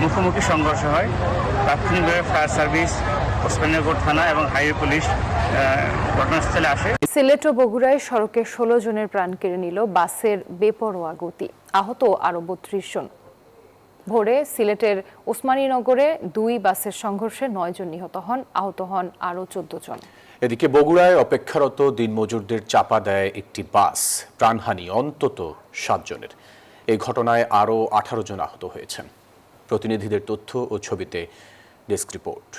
মুখোমুখি সংঘর্ষ হয়। তাৎক্ষণিকভাবে ফায়ার সার্ভিস, ওসমানীনগর থানা এবং হাইওয়ে পুলিশ ঘটনাস্থলে আসে। সিলেট ও বগুড়ায় সড়কে 16 জনের প্রাণ কেড়ে নিল বাসের বেপরোয়া গতি, আহত আরো 32 জন। ভোরে সিলেটের ওসমানীনগরে 2 বাসের সংঘর্ষে 9 জন নিহত হন, আহত হন আরো 14 জন। এদিকে বগুড়ায় অপেক্ষারত দিনমজুরদের চাপা দেয় একটি বাস, প্রাণহানি অন্তত 7 জনের। এই ঘটনায় আরও 18 জন আহত হয়েছেন। প্রতিনিধিদের তথ্য ও ছবিতে ডেস্ক রিপোর্ট।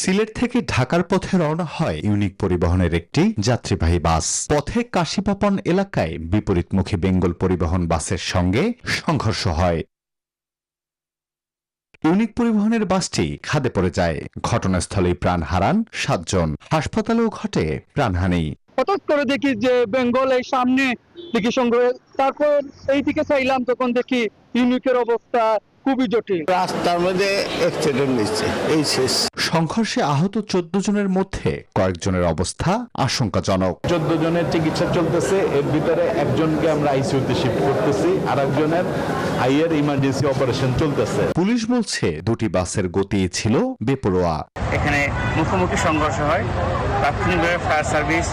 সিলেট থেকে ঢাকার পথে রওনা হয় ইউনিক পরিবহনের একটি যাত্রীবাহী বাস। পথে কাশীপাপন এলাকায় বিপরীতমুখী বেঙ্গল পরিবহন বাসের সঙ্গে সংঘর্ষ হয়। ইউনিক পরিবহনের বাসটি খাদে পড়ে যায়। ঘটনাস্থলেই প্রাণ হারান 7 জন। হাসপাতালেও ঘটে প্রাণহানি। হঠাৎ করে দেখি যে বেঙ্গল এই সামনে দেখি সংগ্রহ, তারপর এই দিকে চাইলাম, তখন দেখি ইউনিকের অবস্থা খুবই জটিল। রাস্তার মধ্যে অ্যাক্সিডেন্ট হয়েছে, এই শেষ। সংঘর্ষে আহত 14 জনের মধ্যে কয়েকজনের অবস্থা আশঙ্কাজনক। 14 জনের চিকিৎসা চলতেছে, এর ভিতরে একজনকে আমরা আইসিইউতে শিফট করতেছি, আর একজনের হাইয়ার ইমার্জেন্সি অপারেশন চলতেছে। পুলিশ বলছে দুটি বাসের গতি ছিল বেপরোয়া। এখানে মুখোমুখি সংঘর্ষ হয়। তাৎক্ষণিকভাবে ফায়ার সার্ভিস,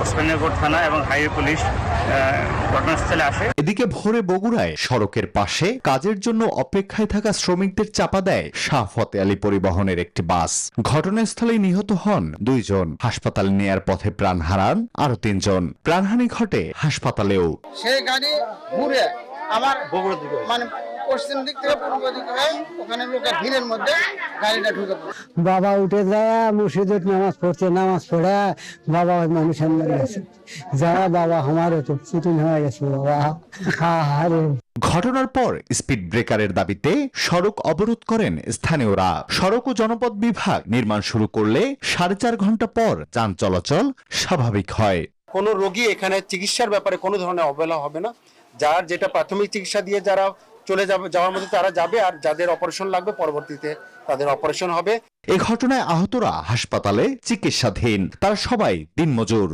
ওসমানীনগর থানা এবং হাইওয়ে পুলিশ ঘটনাস্থলে আসে। এদিকে ভোরে বগুড়ায় সড়কের পাশে কাজের জন্য অপেক্ষায় থাকা শ্রমিকদের চাপা দেয় শাহ ফতে আলী পরিবহনের একটি বাস। ঘটনাস্থলে নিহত হন 2 জন। হাসপাতালে নেয়ার পথে প্রাণ হারান আরো 3 জন। প্রাণহানি ঘটে হাসপাতালেও। সেই গাড়ি ঘুরে আবার মানে পশ্চিম দিক থেকে পূর্ব দিকে হয়ে ওখানে লোকের ভিড়ের মধ্যে গাড়িটা ঢুকে পড়ে। বাবা উঠে যায় মসজিদে নামাজ পড়ছে, নামাজ পড়ে বাবা ওই মানুষের মরে গেছে। যারা বাবা আমারও তো চিটিং হয়ে গেছে বাবা। ঘটনার পর স্পিড ব্রেকারের দাবিতে সড়ক অবরোধ করেন স্থানীয়রা। সড়ক ও জনপথ বিভাগ নির্মাণ শুরু করলে 4.5 ঘন্টা পর যান চলাচল স্বাভাবিক হয়। কোনো রোগী এখানে চিকিৎসার ব্যাপারে কোনো ধরনের অবহেলা হবে না। যার যেটা প্রাথমিক চিকিৎসা দিয়ে যারা চলে যাওয়ার মধ্যে তারা যাবে, আর যাদের অপারেশন লাগবে পরবর্তীতে তাদের অপারেশন হবে। এই ঘটনায় আহতরা হাসপাতালে চিকিৎসাধীন। তারা সবাই দিনমজুর।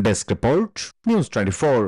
Desk report, news 24।